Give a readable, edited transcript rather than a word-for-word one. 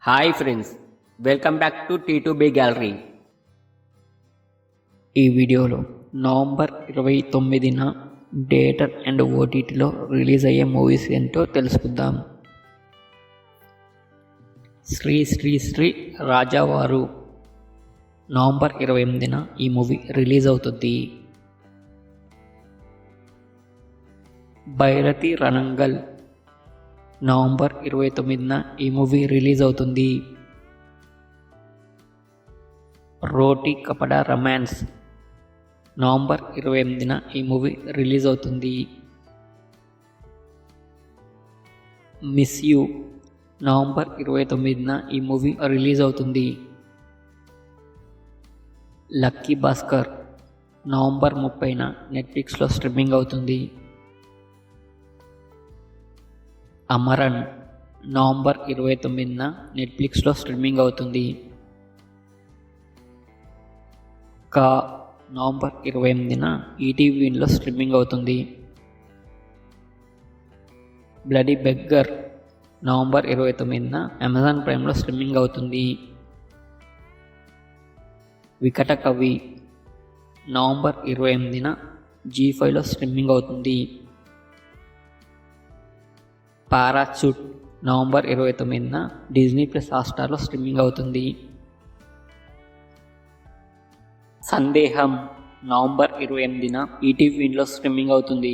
Hi friends, welcome back to T2B gallery. ఈ వీడియోలో November 29న theatre and ఓటీటీలో release అయ్యే మూవీస్ ఏంటో తెలుసుకుందాం. శ్రీ శ్రీ శ్రీ రాజావారు నవంబర్ 28న ఈ మూవీ రిలీజ్ అవుతుంది. భైరతి రణంగల్ నవంబర్ 29న ఈ మూవీ రిలీజ్ అవుతుంది. రోటీ కపడా రొమాన్స్ నవంబర్ 28న ఈ మూవీ రిలీజ్ అవుతుంది. మిస్ యూ నవంబర్ 29న ఈ మూవీ రిలీజ్ అవుతుంది. లక్కీ భాస్కర్ నవంబర్ 30న నెట్ఫ్లిక్స్లో స్ట్రీమింగ్ అవుతుంది. అమరన్ నవంబర్ 29న నెట్ఫ్లిక్స్లో స్ట్రీమింగ్ అవుతుంది. కా నవంబర్ 28న ఈటీవీలో స్ట్రీమింగ్ అవుతుంది. బ్లడీ బెగ్గర్ నవంబర్ 29న అమెజాన్ ప్రైమ్లో స్ట్రీమింగ్ అవుతుంది. వికట కవి నవంబర్ 28న జీ5లో స్ట్రీమింగ్ అవుతుంది. పారాచూట్ నవంబర్ 29న డిజ్నీ ప్లస్ హాట్‌స్టార్లో స్ట్రీమింగ్ అవుతుంది. సందేహం నవంబర్ 28న ఈటీవీలో స్ట్రీమింగ్ అవుతుంది.